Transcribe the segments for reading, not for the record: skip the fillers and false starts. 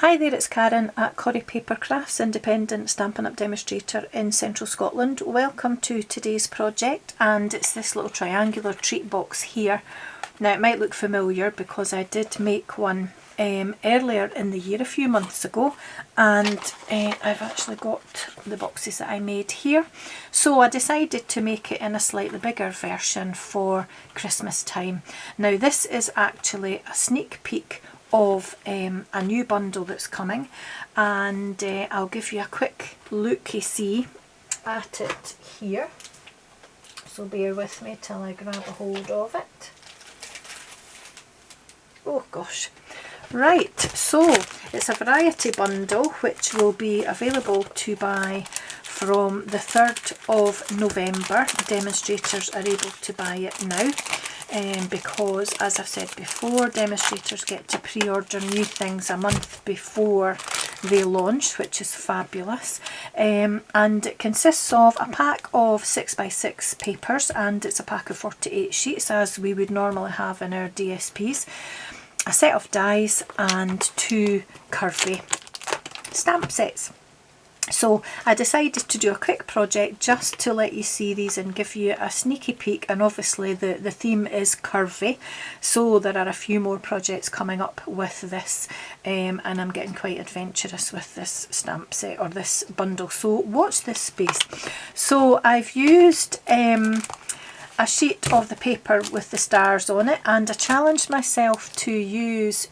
Hi there, it's Karen at Corrie Paper Crafts, independent Stampin' Up demonstrator in central Scotland. Welcome to today's project, and it's this little triangular treat box here. Now it might look familiar because I did make one earlier in the year, a few months ago, and I've actually got the boxes that I made here. So I decided to make it in a slightly bigger version for Christmas time. Now this is actually a sneak peek of a new bundle that's coming, and I'll give you a quick look-see at it here, so bear with me till I grab a hold of it. Oh gosh. Right, so it's a variety bundle which will be available to buy from the 3rd of November. Demonstrators are able to buy it now. Because, as I've said before, demonstrators get to pre-order new things a month before they launch, which is fabulous. And it consists of a pack of 6x6 papers, and it's a pack of 48 sheets as we would normally have in our DSPs, a set of dies and 2 curvy stamp sets. So I decided to do a quick project just to let you see these and give you a sneaky peek, and obviously the theme is curvy, so there are a few more projects coming up with this, and I'm getting quite adventurous with this stamp set or this bundle, so watch this space. So I've used a sheet of the paper with the stars on it, and I challenged myself to use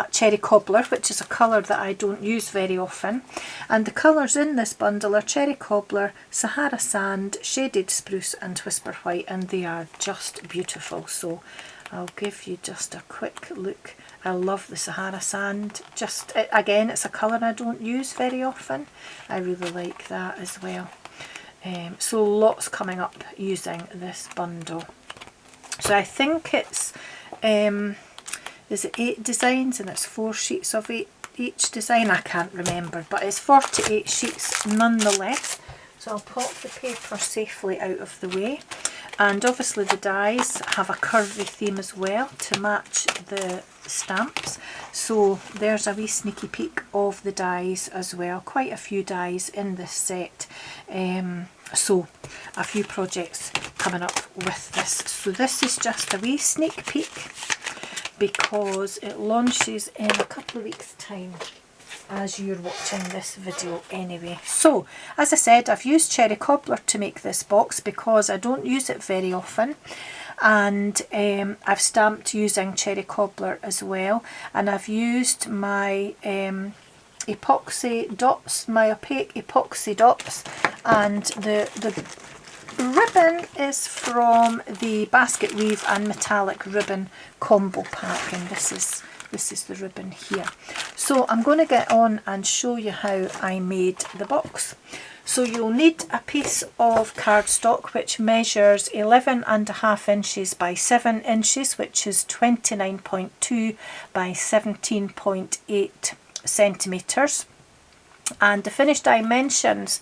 cherry cobbler, which is a colour that I don't use very often, and the colours in this bundle are cherry cobbler, Sahara sand, shaded spruce and whisper white, and they are just beautiful. So I'll give you just a quick look. I love the Sahara sand, just again it's a colour I don't use very often. I really like that as well. So lots coming up using this bundle. So I think it's is it 8 designs, and it's 4 sheets of each design? I can't remember, but it's 48 sheets nonetheless. So I'll pop the paper safely out of the way, and obviously the dies have a curvy theme as well to match the stamps. So there's a wee sneaky peek of the dies as well. Quite a few dies in this set. So a few projects coming up with this. So this is just a wee sneak peek, because it launches in a couple of weeks' time as you're watching this video anyway. So as I said, I've used cherry cobbler to make this box because I don't use it very often, and I've stamped using cherry cobbler as well, and I've used my epoxy dots, my opaque epoxy dots, and the ribbon is from the basket weave and metallic ribbon combo pack, and this is the ribbon here. So I'm going to get on and show you how I made the box. So you'll need a piece of cardstock which measures 11.5 inches by 7 inches, which is 29.2 by 17.8 centimetres, and the finished dimensions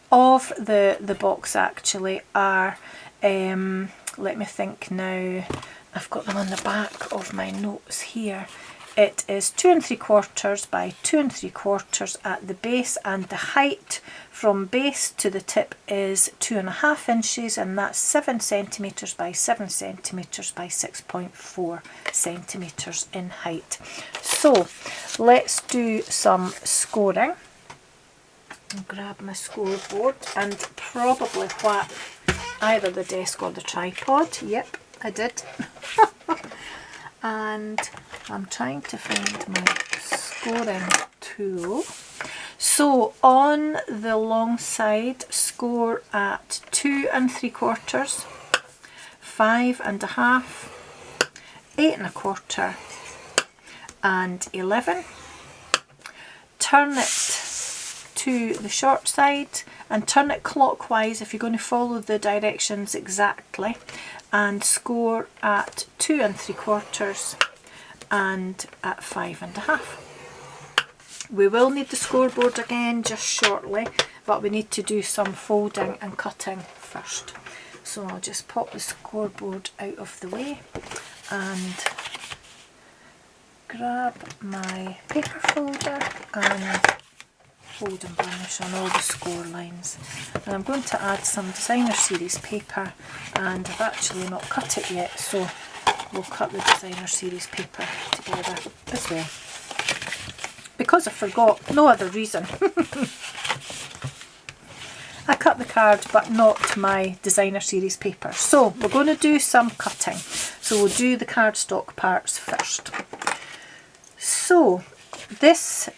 of the box actually are, let me think now, I've got them on the back of my notes here. It is 2 3/4 by 2 3/4 at the base, and the height from base to the tip is 2.5 inches, and that's 7 centimetres by 7 centimetres by 6.4 centimetres in height. So let's do some scoring. I'll grab my scoreboard and probably whack either the desk or the tripod. Yep, I did. And I'm trying to find my scoring tool. So on the long side, score at 2 3/4, 5 1/2, 8 1/4 and 11. Turn it to the short side and turn it clockwise if you're going to follow the directions exactly, and score at 2 3/4 and at 5 1/2. We will need the scoreboard again just shortly, but we need to do some folding and cutting first. So I'll just pop the scoreboard out of the way and grab my paper folder and fold and burnish on all the score lines. And I'm going to add some designer series paper, and I've actually not cut it yet, so we'll cut the designer series paper together as well. Because I forgot, no other reason. I cut the card but not my designer series paper. So we're going to do some cutting. So we'll do the cardstock parts first. So this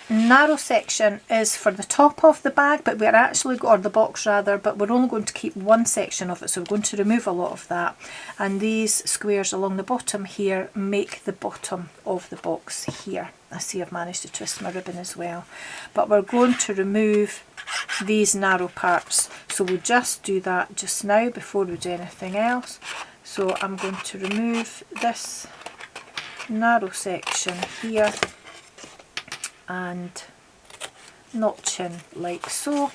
narrow section is for the top of the bag, but we're actually, or the box rather, but we're only going to keep one section of it, so we're going to remove a lot of that. And these squares along the bottom here make the bottom of the box here. I see I've managed to twist my ribbon as well. But we're going to remove these narrow parts, so we'll just do that just now before we do anything else. So I'm going to remove this narrow section here and notch in like so,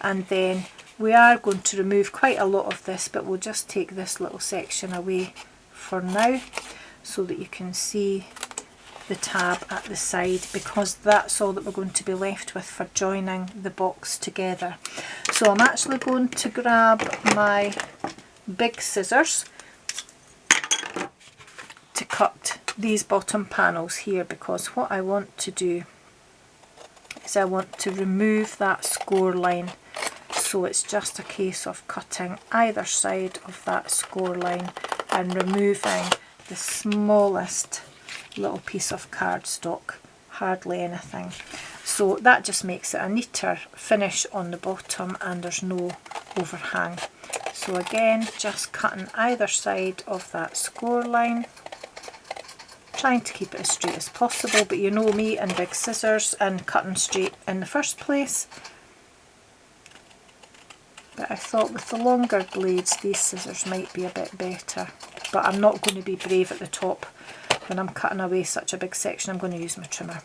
and then we are going to remove quite a lot of this, but we'll just take this little section away for now so that you can see the tab at the side, because that's all that we're going to be left with for joining the box together. So I'm actually going to grab my big scissors to cut these bottom panels here, because what I want to do is I want to remove that score line, so it's just a case of cutting either side of that score line and removing the smallest little piece of cardstock, hardly anything. So that just makes it a neater finish on the bottom and there's no overhang. So again, just cutting either side of that score line, trying to keep it as straight as possible, but you know me and big scissors and cutting straight in the first place. But I thought with the longer blades these scissors might be a bit better, but I'm not going to be brave at the top. When I'm cutting away such a big section, I'm going to use my trimmer.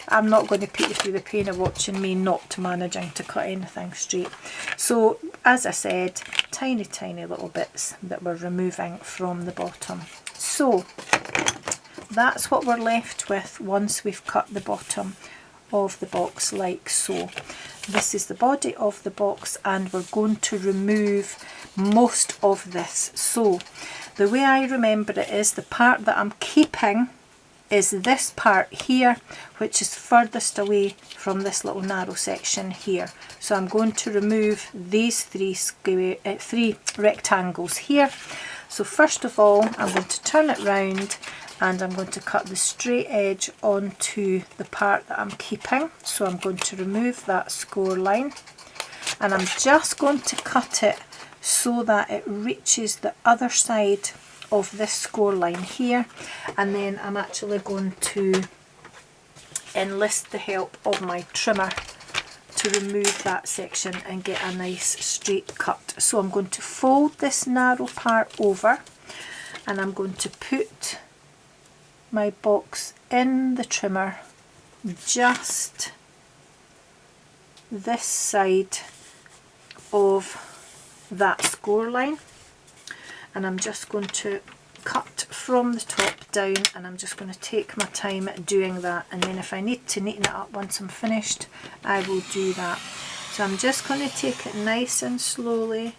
I'm not going to put you through the pain of watching me not managing to cut anything straight. So as I said, tiny little bits that we're removing from the bottom. So that's what we're left with once we've cut the bottom of the box like so. This is the body of the box, and we're going to remove most of this. So the way I remember it is the part that I'm keeping is this part here, which is furthest away from this little narrow section here. So I'm going to remove these three rectangles here. So first of all, I'm going to turn it round and I'm going to cut the straight edge onto the part that I'm keeping. So I'm going to remove that score line, and I'm just going to cut it so that it reaches the other side of this score line here, and then I'm actually going to enlist the help of my trimmer to remove that section and get a nice straight cut. So I'm going to fold this narrow part over, and I'm going to put my box in the trimmer just this side of that score line, and I'm just going to cut from the top down, and I'm just going to take my time doing that, and then if I need to neaten it up once I'm finished, I will do that. So I'm just going to take it nice and slowly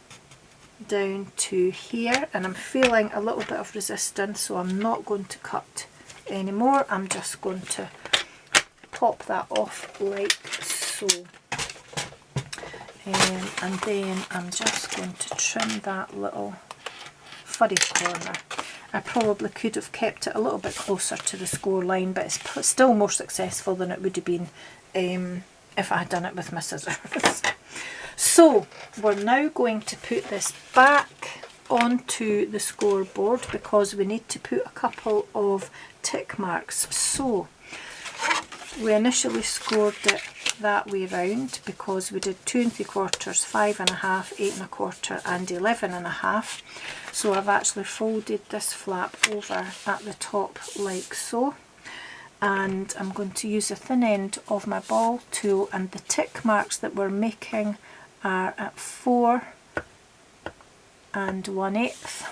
down to here, and I'm feeling a little bit of resistance, so I'm not going to cut anymore. I'm just going to pop that off like so. And then I'm just going to trim that little furry corner. I probably could have kept it a little bit closer to the score line, but it's still more successful than it would have been if I had done it with my scissors. So we're now going to put this back onto the scoreboard because we need to put a couple of tick marks. So we initially scored it that way round because we did 2 3/4, 5 1/2, 8 1/4 and 11 1/2. So I've actually folded this flap over at the top like so, and I'm going to use the thin end of my ball tool, and the tick marks that we're making are at 4 1/8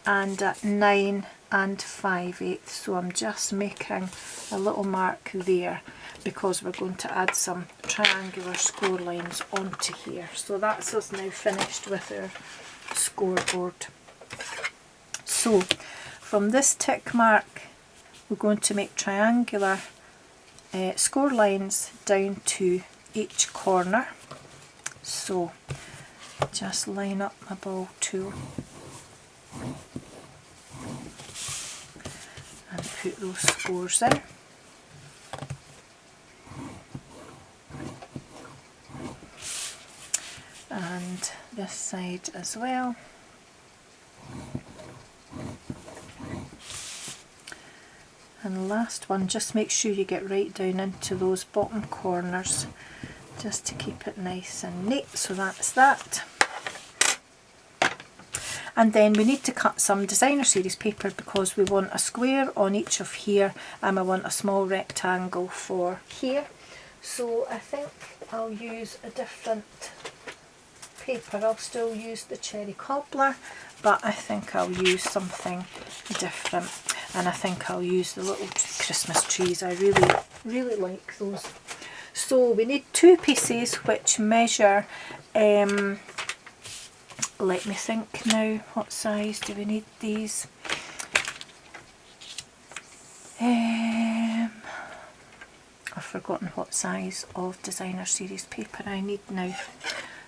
and at 9 5/8. So I'm just making a little mark there because we're going to add some triangular score lines onto here. So that's us now finished with our scoreboard. So from this tick mark we're going to make triangular score lines down to each corner. So just line up my ball tool and put those scores in. And this side as well. And last one, just make sure you get right down into those bottom corners just to keep it nice and neat. So that's that. And then we need to cut some designer series paper because we want a square on each of here and I want a small rectangle for here. So I think I'll use a different paper. I'll still use the cherry cobbler, but I think I'll use something different, and I think I'll use the little Christmas trees. I really like those. So we need 2 pieces which measure, let me think now, what size do we need these? I've forgotten what size of designer series paper I need now.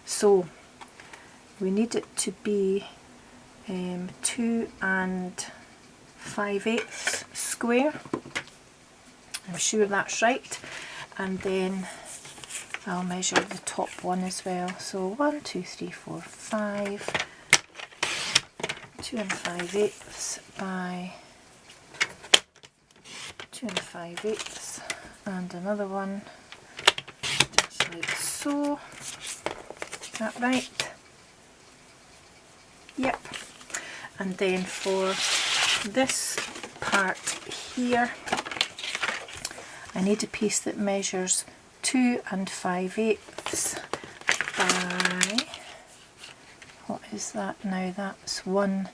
So we need it to be 2 5/8 square. I'm sure that's right. And then I'll measure the top one as well. So 1, 2, 3, 4, 5, 2 5/8 by 2 5/8, and another one just like so. Is that right? Yep. And then for this part here, I need a piece that measures 2 5/8 by, what is that now? That's 1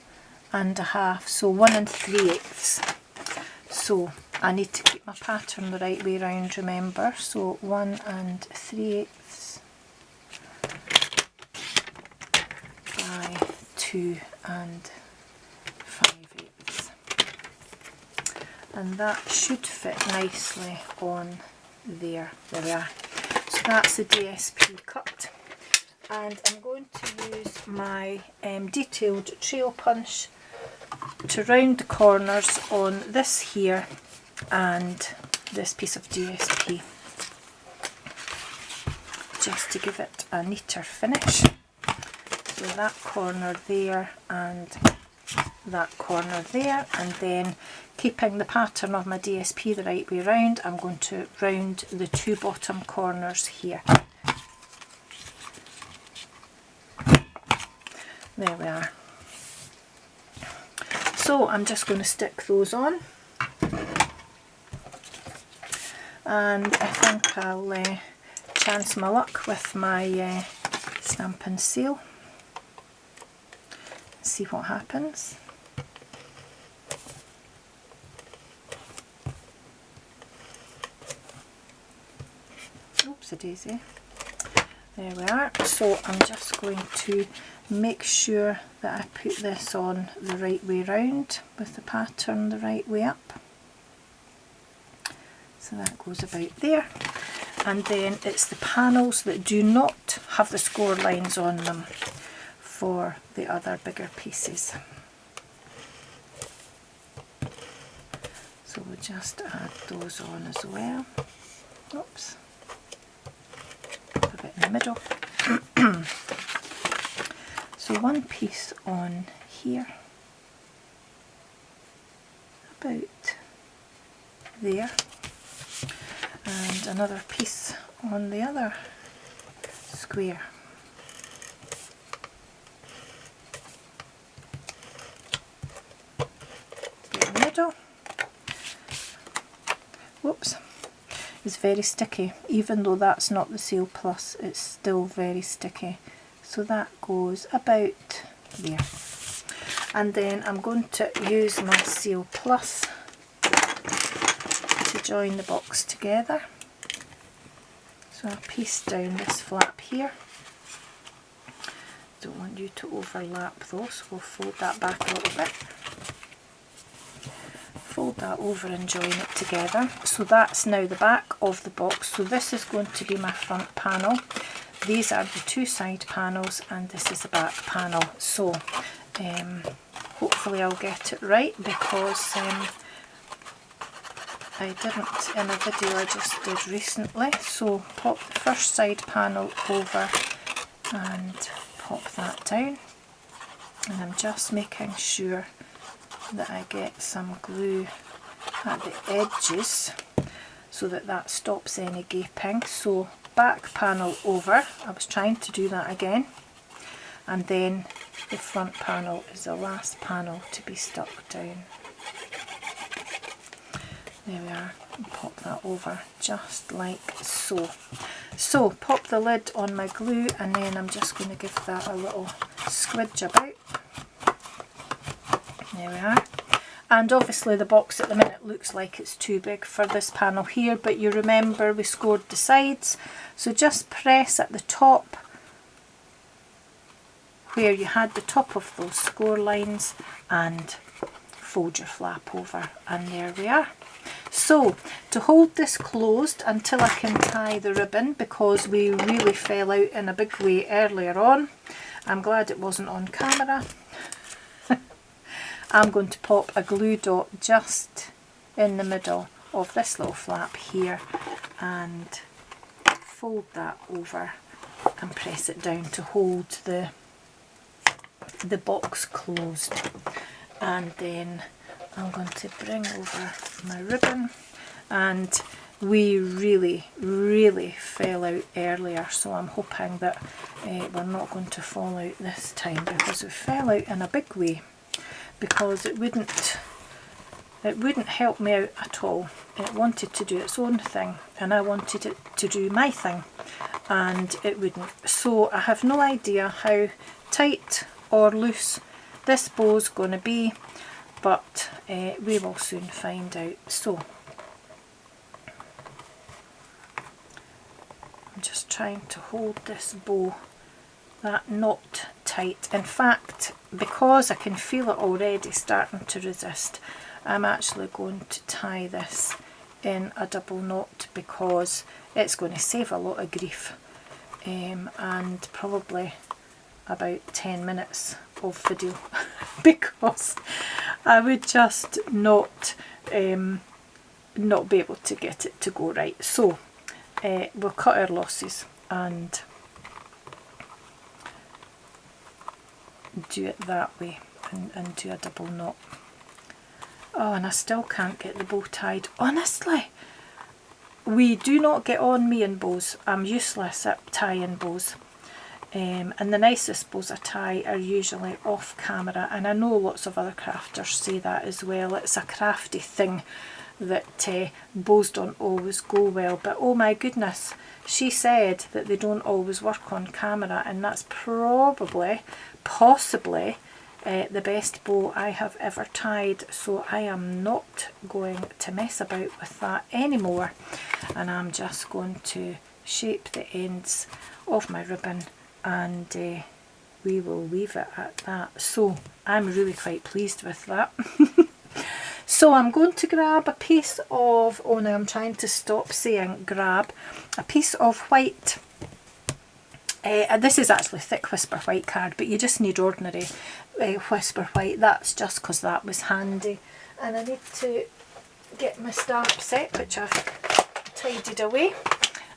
1/2, so 1 3/8. So I need to keep my pattern the right way round, remember. So 1 3/8 by 2 5/8, and that should fit nicely on there. There we are. So that's the DSP cut, and I'm going to use my detailed trail punch to round the corners on this here and this piece of DSP, just to give it a neater finish. So that corner there and that corner there, and then keeping the pattern of my DSP the right way round, I'm going to round the 2 bottom corners here. There we are. So I'm just going to stick those on, and I think I'll chance my luck with my Stampin Seal. See what happens. Oopsie daisy. There we are. So I'm just going to make sure that I put this on the right way round with the pattern the right way up. So that goes about there. And then it's the panels that do not have the score lines on them for the other bigger pieces. So we'll just add those on as well. Oops. A bit in the middle. So one piece on here, about there, and another piece on the other square. In the middle. Whoops. It's very sticky. Even though that's not the Seal Plus, it's still very sticky. So that goes about there. and then I'm going to use my Seal Plus to join the box together. So I'll piece down this flap here. Don't want you to overlap those, so we'll fold that back a little bit. Fold that over and join it together. So that's now the back of the box. So this is going to be my front panel. These are the two side panels, and this is the back panel. So hopefully I'll get it right, because I didn't in a video I just did recently. So pop the first side panel over and pop that down, and I'm just making sure that I get some glue at the edges so that that stops any gaping. So back panel over, I was trying to do that again, and then the front panel is the last panel to be stuck down. There we are, and pop that over just like so. So pop the lid on my glue, and then I'm just going to give that a little squidge about. There we are. And obviously the box at the minute looks like it's too big for this panel here, but you remember we scored the sides, so just press at the top where you had the top of those score lines and fold your flap over, and there we are. So to hold this closed until I can tie the ribbon, because we really fell out in a big way earlier on, I'm glad it wasn't on camera, I'm going to pop a glue dot just in the middle of this little flap here and fold that over and press it down to hold the box closed. And then I'm going to bring over my ribbon, and we really fell out earlier, so I'm hoping that we're not going to fall out this time, because we fell out in a big way, because it wouldn't help me out at all. It wanted to do its own thing, and I wanted it to do my thing, and it wouldn't. So I have no idea how tight or loose this bow's going to be, but we will soon find out. So I'm just trying to hold this bow that not tight. In fact, because I can feel it already starting to resist, I'm actually going to tie this in a double knot, because it's going to save a lot of grief and probably about 10 minutes of video because I would just not be able to get it to go right. So we'll cut our losses and do it that way, and do a double knot. Oh, and I still can't get the bow tied. Honestly, we do not get on, me and bows. I'm useless at tying bows. And the nicest bows I tie are usually off camera, and I know lots of other crafters say that as well. It's a crafty thing that bows don't always go well, but oh my goodness, she said that they don't always work on camera, and that's possibly the best bow I have ever tied. So I am not going to mess about with that anymore, and I'm just going to shape the ends of my ribbon, and we will leave it at that. So I'm really quite pleased with that. So I'm going to grab a piece of, oh no, I'm trying to stop saying grab, a piece of white, this is actually thick Whisper White card, but you just need ordinary Whisper White. That's just because that was handy. And I need to get my stamp set, which I've tidied away.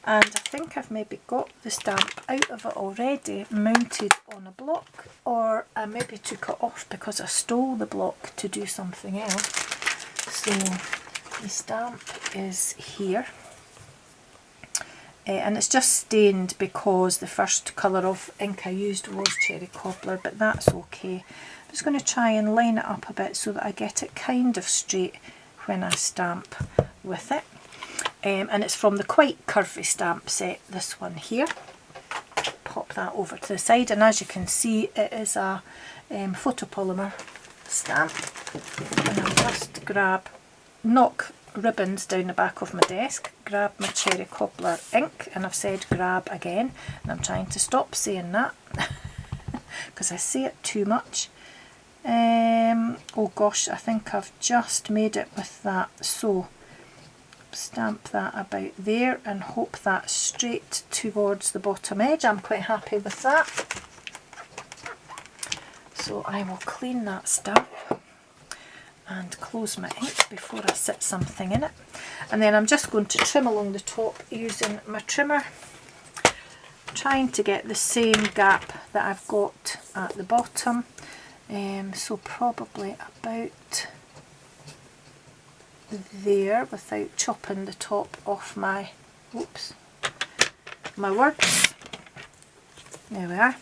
And I think I've maybe got the stamp out of it already, mounted on a block, or I maybe took it off because I stole the block to do something else. So the stamp is here, and it's just stained because the first colour of ink I used was Cherry Cobbler, but that's okay. I'm just going to try and line it up a bit so that I get it kind of straight when I stamp with it. And it's from the Quite Curvy stamp set, this one here. Pop that over to the side, and as you can see, it is a photopolymer stamp, and I'll just knock ribbons down the back of my desk, grab my cherry cobbler ink, and I've said grab again, and I'm trying to stop saying that because I say it too much. Oh gosh, I think I've just made it with that, so stamp that about there and hope that's straight towards the bottom edge. I'm quite happy with that. So I will clean that stamp and close my ink before I sit something in it. And then I'm just going to trim along the top using my trimmer, trying to get the same gap that I've got at the bottom. So probably about there without chopping the top off my, my words. There we are.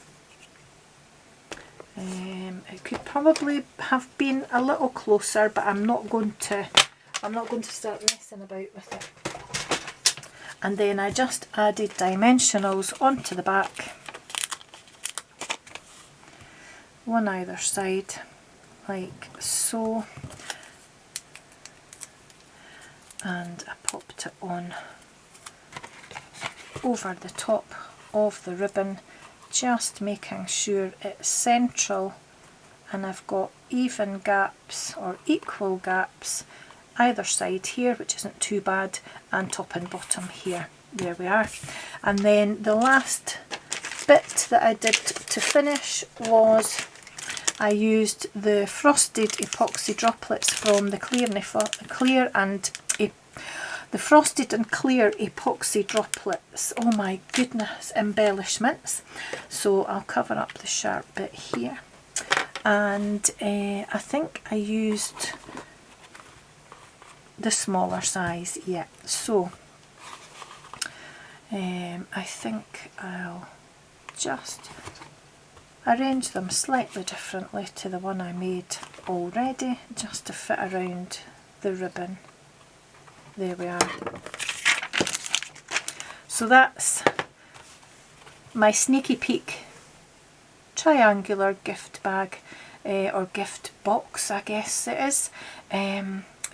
It could probably have been a little closer, but I'm not going to start messing about with it. And then I just added dimensionals onto the back, one either side, like so, and I popped it on over the top of the ribbon, just making sure it's central and I've got even gaps or equal gaps either side here, which isn't too bad, and top and bottom here. There we are. And then the last bit that I did to finish was I used the frosted epoxy droplets from the the frosted and clear epoxy droplets. Oh my goodness, embellishments. So I'll cover up the sharp bit here, and I think I used the smaller size, yeah. So I think I'll just arrange them slightly differently to the one I made already, just to fit around the ribbon. There we are. So that's my sneaky peek triangular gift bag, or gift box, I guess it is.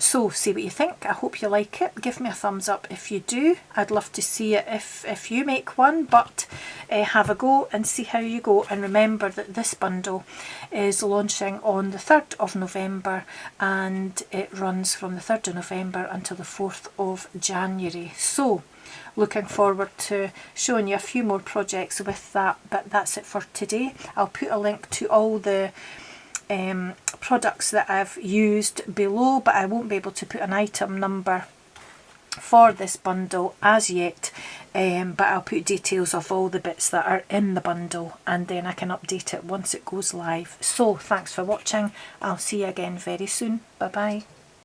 So see what you think. I hope you like it. Give me a thumbs up if you do. I'd love to see it if you make one, but have a go and see how you go. And remember that this bundle is launching on the 3rd of November and it runs from the 3rd of November until the 4th of January. So looking forward to showing you a few more projects with that, but that's it for today. I'll put a link to all the products that I've used below, but I won't be able to put an item number for this bundle as yet, but I'll put details of all the bits that are in the bundle, and then I can update it once it goes live. So thanks for watching. I'll see you again very soon. Bye bye.